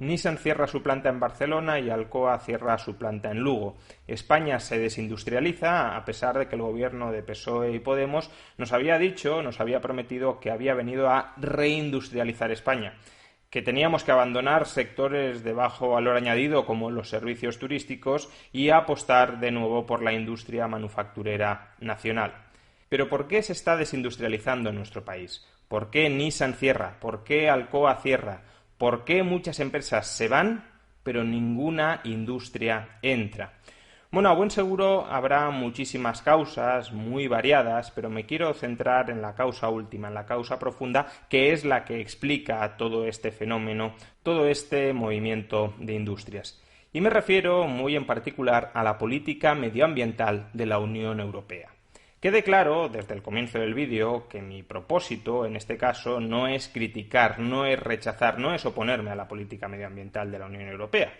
Nissan cierra su planta en Barcelona y Alcoa cierra su planta en Lugo. España se desindustrializa a pesar de que el gobierno de PSOE y Podemos nos había prometido que había venido a reindustrializar España, que teníamos que abandonar sectores de bajo valor añadido como los servicios turísticos y apostar de nuevo por la industria manufacturera nacional. Pero ¿por qué se está desindustrializando en nuestro país? ¿Por qué Nissan cierra? ¿Por qué Alcoa cierra? ¿Por qué muchas empresas se van, pero ninguna industria entra? Bueno, a buen seguro habrá muchísimas causas muy variadas, pero me quiero centrar en la causa última, en la causa profunda, que es la que explica todo este fenómeno, todo este movimiento de industrias. Y me refiero muy en particular a la política medioambiental de la Unión Europea. Quede claro desde el comienzo del vídeo que mi propósito en este caso no es criticar, no es rechazar, no es oponerme a la política medioambiental de la Unión Europea.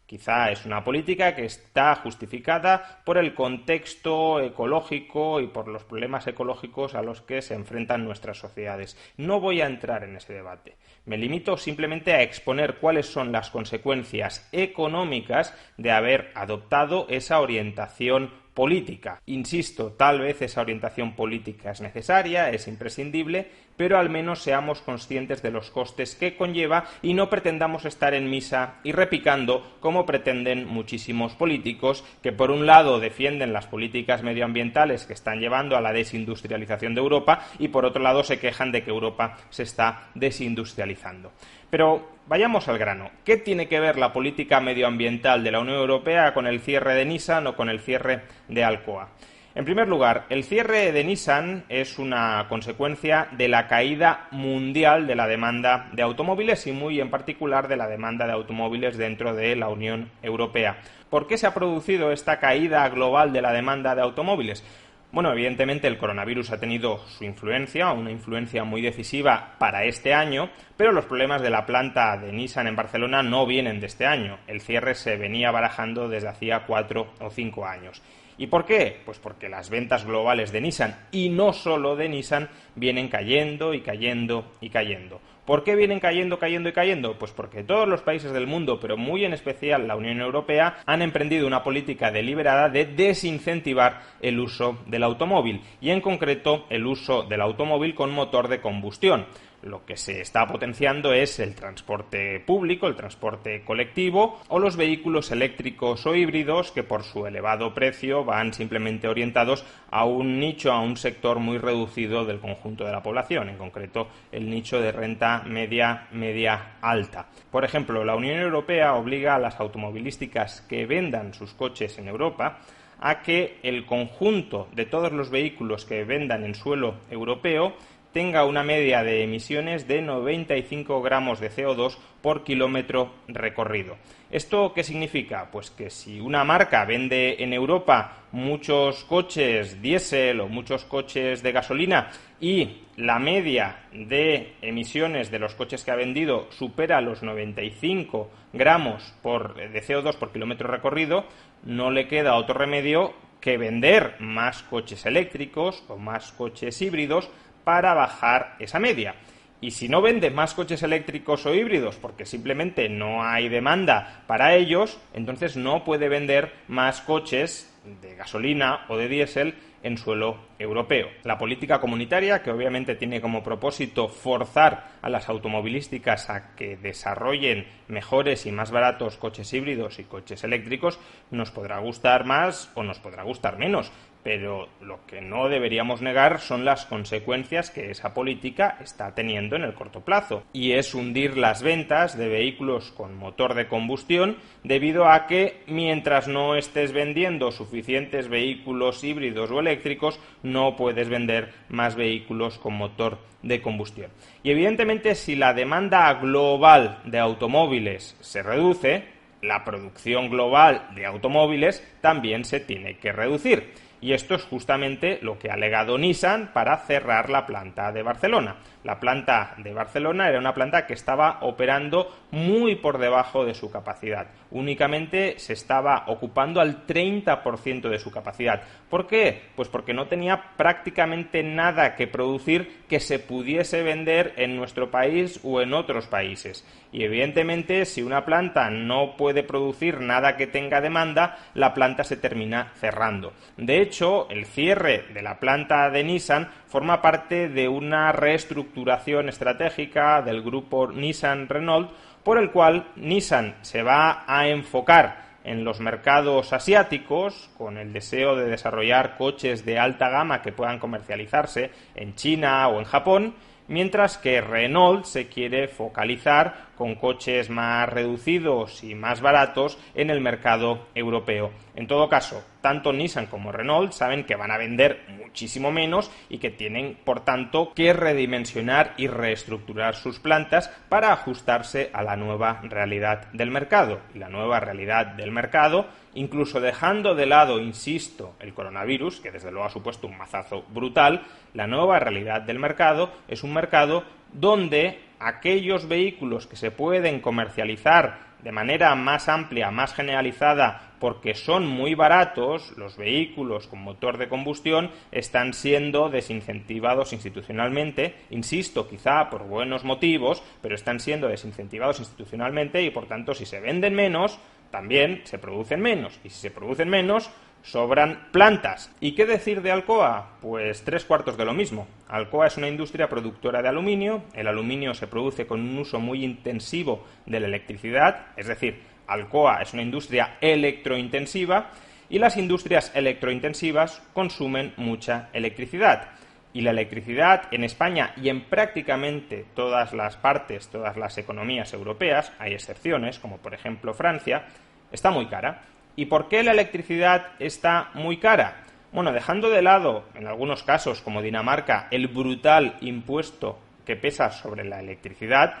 Quizá es una política que está justificada por el contexto ecológico y por los problemas ecológicos a los que se enfrentan nuestras sociedades. No voy a entrar en ese debate. Me limito simplemente a exponer cuáles son las consecuencias económicas de haber adoptado esa orientación política. Insisto, tal vez esa orientación política es necesaria, es imprescindible, pero al menos seamos conscientes de los costes que conlleva y no pretendamos estar en misa y repicando como pretenden muchísimos políticos que por un lado defienden las políticas medioambientales que están llevando a la desindustrialización de Europa y por otro lado se quejan de que Europa se está desindustrializando. Pero vayamos al grano. ¿Qué tiene que ver la política medioambiental de la Unión Europea con el cierre de Nissan o con el cierre de Alcoa? En primer lugar, el cierre de Nissan es una consecuencia de la caída mundial de la demanda de automóviles y muy en particular de la demanda de automóviles dentro de la Unión Europea. ¿Por qué se ha producido esta caída global de la demanda de automóviles? Bueno, evidentemente el coronavirus ha tenido su influencia, una influencia muy decisiva para este año, pero los problemas de la planta de Nissan en Barcelona no vienen de este año. El cierre se venía barajando desde hacía 4 o 5 años. ¿Y por qué? Pues porque las ventas globales de Nissan, y no solo de Nissan, vienen cayendo y cayendo y cayendo. ¿Por qué vienen cayendo y cayendo? Pues porque todos los países del mundo, pero muy en especial la Unión Europea, han emprendido una política deliberada de desincentivar el uso del automóvil, y en concreto el uso del automóvil con motor de combustión. Lo que se está potenciando es el transporte público, el transporte colectivo o los vehículos eléctricos o híbridos que por su elevado precio van simplemente orientados a un nicho, a un sector muy reducido del conjunto de la población, en concreto el nicho de renta media alta. Por ejemplo, la Unión Europea obliga a las automovilísticas que vendan sus coches en Europa a que el conjunto de todos los vehículos que vendan en suelo europeo tenga una media de emisiones de 95 gramos de CO2 por kilómetro recorrido. ¿Esto qué significa? Pues que si una marca vende en Europa muchos coches diésel o muchos coches de gasolina y la media de emisiones de los coches que ha vendido supera los 95 gramos de CO2 por kilómetro recorrido, no le queda otro remedio que vender más coches eléctricos o más coches híbridos para bajar esa media. Y si no vende más coches eléctricos o híbridos porque simplemente no hay demanda para ellos, entonces no puede vender más coches de gasolina o de diésel en suelo europeo. La política comunitaria, que obviamente tiene como propósito forzar a las automovilísticas a que desarrollen mejores y más baratos coches híbridos y coches eléctricos, nos podrá gustar más o nos podrá gustar menos, pero lo que no deberíamos negar son las consecuencias que esa política está teniendo en el corto plazo, y es hundir las ventas de vehículos con motor de combustión debido a que mientras no estés vendiendo suficientes vehículos híbridos o eléctricos no puedes vender más vehículos con motor de combustión. Y evidentemente si la demanda global de automóviles se reduce, la producción global de automóviles también se tiene que reducir. Y esto es justamente lo que ha alegado Nissan para cerrar la planta de Barcelona. La planta de Barcelona era una planta que estaba operando muy por debajo de su capacidad. Únicamente se estaba ocupando al 30% de su capacidad. ¿Por qué? Pues porque no tenía prácticamente nada que producir que se pudiese vender en nuestro país o en otros países. Y evidentemente, si una planta no puede producir nada que tenga demanda, la planta se termina cerrando. De hecho, el cierre de la planta de Nissan forma parte de una reestructuración estratégica del grupo Nissan-Renault, por el cual Nissan se va a enfocar en los mercados asiáticos, con el deseo de desarrollar coches de alta gama que puedan comercializarse en China o en Japón, mientras que Renault se quiere focalizar con coches más reducidos y más baratos en el mercado europeo. En todo caso, tanto Nissan como Renault saben que van a vender muchísimo menos y que tienen, por tanto, que redimensionar y reestructurar sus plantas para ajustarse a la nueva realidad del mercado. Y la nueva realidad del mercado, incluso dejando de lado, insisto, el coronavirus, que desde luego ha supuesto un mazazo brutal, la nueva realidad del mercado es un mercado donde aquellos vehículos que se pueden comercializar de manera más amplia, más generalizada, porque son muy baratos, los vehículos con motor de combustión están siendo desincentivados institucionalmente, insisto, quizá por buenos motivos, pero están siendo desincentivados institucionalmente y por tanto si se venden menos, también se producen menos, y si se producen menos, sobran plantas. ¿Y qué decir de Alcoa? Pues 3/4 de lo mismo. Alcoa es una industria productora de aluminio. El aluminio se produce con un uso muy intensivo de la electricidad, es decir, Alcoa es una industria electrointensiva y las industrias electrointensivas consumen mucha electricidad. Y la electricidad en España y en prácticamente todas las partes, todas las economías europeas, hay excepciones, como por ejemplo Francia, está muy cara. ¿Y por qué la electricidad está muy cara? Bueno, dejando de lado, en algunos casos, como Dinamarca, el brutal impuesto que pesa sobre la electricidad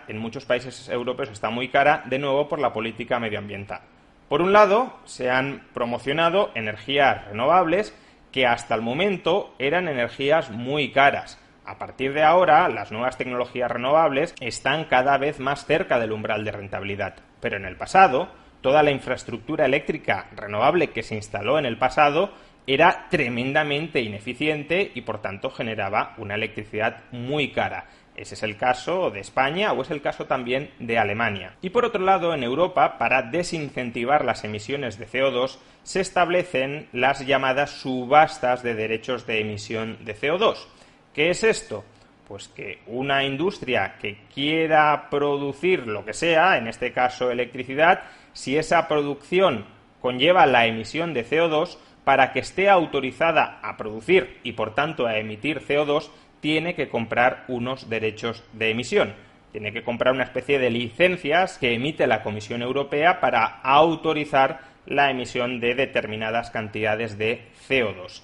en muchos países europeos está muy cara, de nuevo, por la política medioambiental. Por un lado, se han promocionado energías renovables que hasta el momento eran energías muy caras. A partir de ahora, las nuevas tecnologías renovables están cada vez más cerca del umbral de rentabilidad. Pero en el pasado, toda la infraestructura eléctrica renovable que se instaló en el pasado era tremendamente ineficiente y por tanto generaba una electricidad muy cara. Ese es el caso de España o es el caso también de Alemania. Y por otro lado, en Europa, para desincentivar las emisiones de CO2, se establecen las llamadas subastas de derechos de emisión de CO2. ¿Qué es esto? Pues que una industria que quiera producir lo que sea, en este caso electricidad, si esa producción conlleva la emisión de CO2, para que esté autorizada a producir y por tanto a emitir CO2, tiene que comprar unos derechos de emisión. Tiene que comprar una especie de licencias que emite la Comisión Europea para autorizar la emisión de determinadas cantidades de CO2.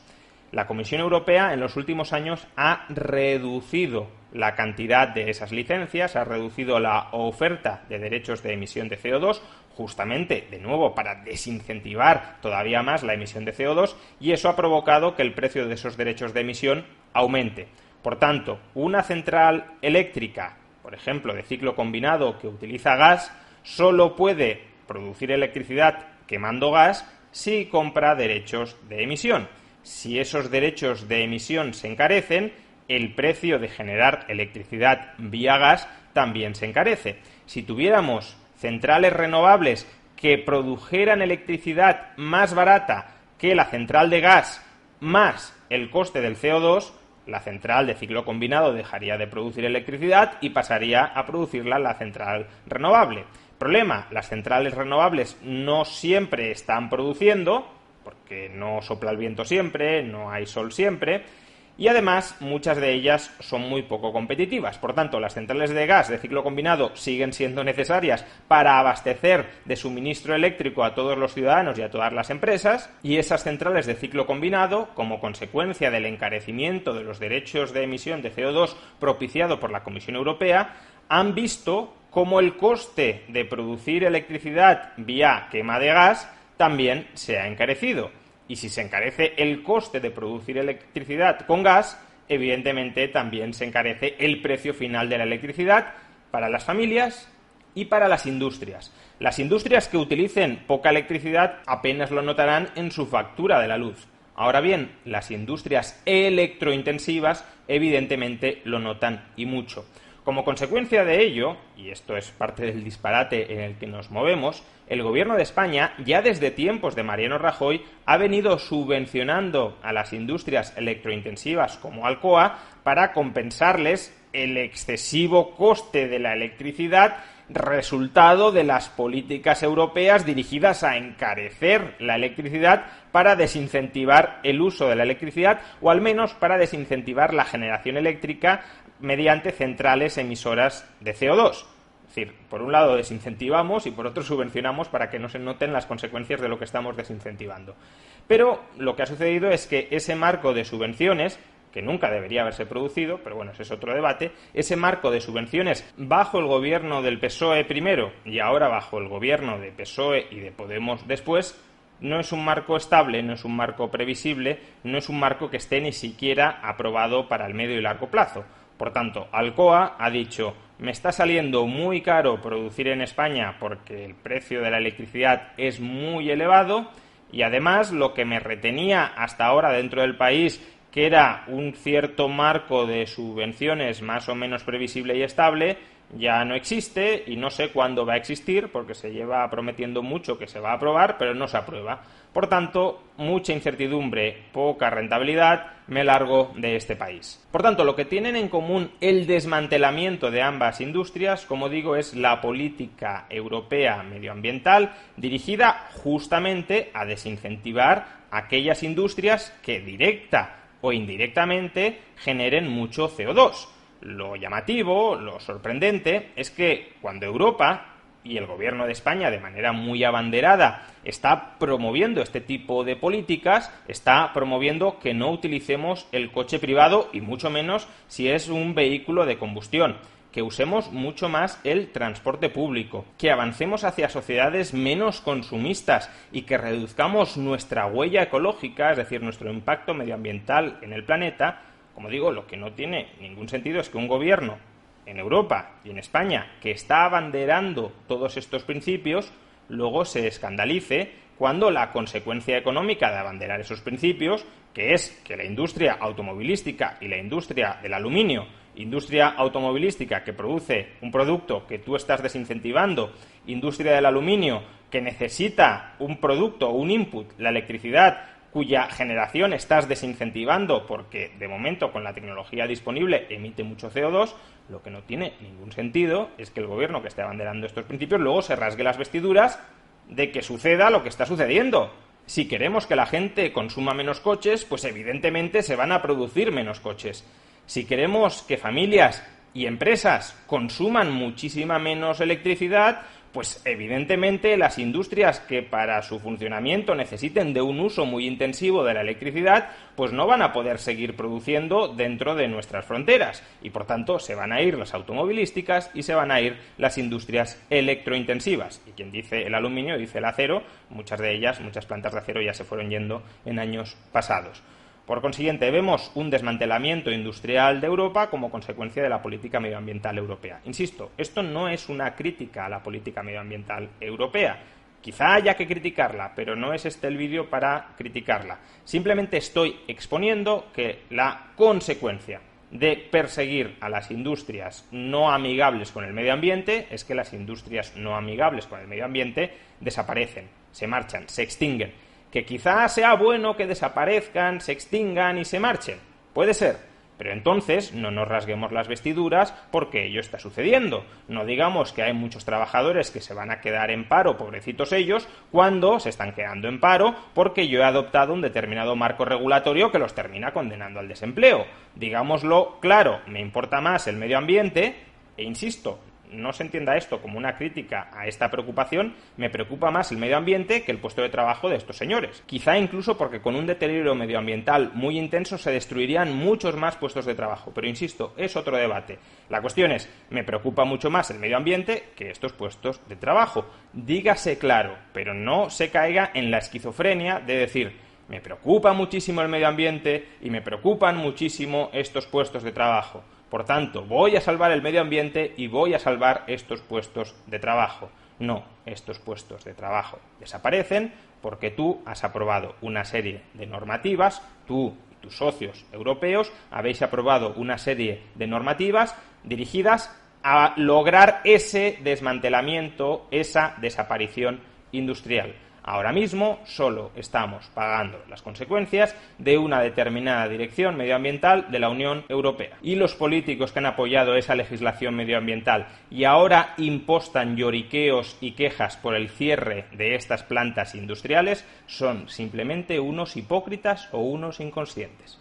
La Comisión Europea en los últimos años ha reducido la cantidad de esas licencias, ha reducido la oferta de derechos de emisión de CO2, justamente, de nuevo, para desincentivar todavía más la emisión de CO2, y eso ha provocado que el precio de esos derechos de emisión aumente. Por tanto, una central eléctrica, por ejemplo, de ciclo combinado que utiliza gas, solo puede producir electricidad quemando gas si compra derechos de emisión. Si esos derechos de emisión se encarecen, el precio de generar electricidad vía gas también se encarece. Si tuviéramos centrales renovables que produjeran electricidad más barata que la central de gas más el coste del CO2, la central de ciclo combinado dejaría de producir electricidad y pasaría a producirla la central renovable. Problema, las centrales renovables no siempre están produciendo, porque no sopla el viento siempre, no hay sol siempre, y además muchas de ellas son muy poco competitivas. Por tanto, las centrales de gas de ciclo combinado siguen siendo necesarias para abastecer de suministro eléctrico a todos los ciudadanos y a todas las empresas, y esas centrales de ciclo combinado, como consecuencia del encarecimiento de los derechos de emisión de CO2 propiciado por la Comisión Europea, han visto cómo el coste de producir electricidad vía quema de gas también se ha encarecido. Y si se encarece el coste de producir electricidad con gas, evidentemente también se encarece el precio final de la electricidad para las familias y para las industrias. Las industrias que utilicen poca electricidad apenas lo notarán en su factura de la luz. Ahora bien, las industrias electrointensivas evidentemente lo notan y mucho. Como consecuencia de ello, y esto es parte del disparate en el que nos movemos, el Gobierno de España, ya desde tiempos de Mariano Rajoy, ha venido subvencionando a las industrias electrointensivas como Alcoa para compensarles el excesivo coste de la electricidad resultado de las políticas europeas dirigidas a encarecer la electricidad para desincentivar el uso de la electricidad o al menos para desincentivar la generación eléctrica mediante centrales emisoras de CO2. Es decir, por un lado desincentivamos y por otro subvencionamos para que no se noten las consecuencias de lo que estamos desincentivando. Pero lo que ha sucedido es que ese marco de subvenciones, que nunca debería haberse producido, pero bueno, ese es otro debate, ese marco de subvenciones bajo el gobierno del PSOE primero y ahora bajo el gobierno de PSOE y de Podemos después, no es un marco estable, no es un marco previsible, no es un marco que esté ni siquiera aprobado para el medio y largo plazo. Por tanto, Alcoa ha dicho, me está saliendo muy caro producir en España porque el precio de la electricidad es muy elevado y además lo que me retenía hasta ahora dentro del país, que era un cierto marco de subvenciones más o menos previsible y estable, ya no existe y no sé cuándo va a existir porque se lleva prometiendo mucho que se va a aprobar, pero no se aprueba. Por tanto, mucha incertidumbre, poca rentabilidad, me largo de este país. Por tanto, lo que tienen en común el desmantelamiento de ambas industrias, como digo, es la política europea medioambiental dirigida justamente a desincentivar aquellas industrias que directa o indirectamente generen mucho CO2. Lo llamativo, lo sorprendente, es que cuando Europa y el Gobierno de España, de manera muy abanderada, está promoviendo este tipo de políticas, está promoviendo que no utilicemos el coche privado y mucho menos si es un vehículo de combustión, que usemos mucho más el transporte público, que avancemos hacia sociedades menos consumistas y que reduzcamos nuestra huella ecológica, es decir, nuestro impacto medioambiental en el planeta. Como digo, lo que no tiene ningún sentido es que un gobierno en Europa y en España que está abanderando todos estos principios luego se escandalice cuando la consecuencia económica de abanderar esos principios, que es que la industria automovilística y la industria del aluminio, industria automovilística que produce un producto que tú estás desincentivando, industria del aluminio que necesita un producto o un input, la electricidad, cuya generación estás desincentivando porque de momento con la tecnología disponible emite mucho CO2, lo que no tiene ningún sentido es que el gobierno que esté abanderando estos principios luego se rasgue las vestiduras de que suceda lo que está sucediendo. Si queremos que la gente consuma menos coches, pues evidentemente se van a producir menos coches. Si queremos que familias y empresas consuman muchísima menos electricidad, pues evidentemente las industrias que para su funcionamiento necesiten de un uso muy intensivo de la electricidad, pues no van a poder seguir produciendo dentro de nuestras fronteras y por tanto se van a ir las automovilísticas y se van a ir las industrias electrointensivas. Y quien dice el aluminio dice el acero, muchas de ellas, muchas plantas de acero ya se fueron yendo en años pasados. Por consiguiente, vemos un desmantelamiento industrial de Europa como consecuencia de la política medioambiental europea. Insisto, esto no es una crítica a la política medioambiental europea. Quizá haya que criticarla, pero no es este el vídeo para criticarla. Simplemente estoy exponiendo que la consecuencia de perseguir a las industrias no amigables con el medio ambiente es que las industrias no amigables con el medio ambiente desaparecen, se marchan, se extinguen. Que quizá sea bueno que desaparezcan, se extingan y se marchen. Puede ser, pero entonces no nos rasguemos las vestiduras porque ello está sucediendo. No digamos que hay muchos trabajadores que se van a quedar en paro, pobrecitos ellos, cuando se están quedando en paro porque yo he adoptado un determinado marco regulatorio que los termina condenando al desempleo. Digámoslo claro, me importa más el medio ambiente e insisto, no se entienda esto como una crítica a esta preocupación, me preocupa más el medio ambiente que el puesto de trabajo de estos señores. Quizá incluso porque con un deterioro medioambiental muy intenso se destruirían muchos más puestos de trabajo, pero insisto, es otro debate. La cuestión es, me preocupa mucho más el medio ambiente que estos puestos de trabajo. Dígase claro, pero no se caiga en la esquizofrenia de decir, me preocupa muchísimo el medio ambiente y me preocupan muchísimo estos puestos de trabajo. Por tanto, voy a salvar el medio ambiente y voy a salvar estos puestos de trabajo. No, estos puestos de trabajo desaparecen porque tú has aprobado una serie de normativas, tú y tus socios europeos habéis aprobado una serie de normativas dirigidas a lograr ese desmantelamiento, esa desaparición industrial. Ahora mismo solo estamos pagando las consecuencias de una determinada dirección medioambiental de la Unión Europea. Y los políticos que han apoyado esa legislación medioambiental y ahora impostan lloriqueos y quejas por el cierre de estas plantas industriales son simplemente unos hipócritas o unos inconscientes.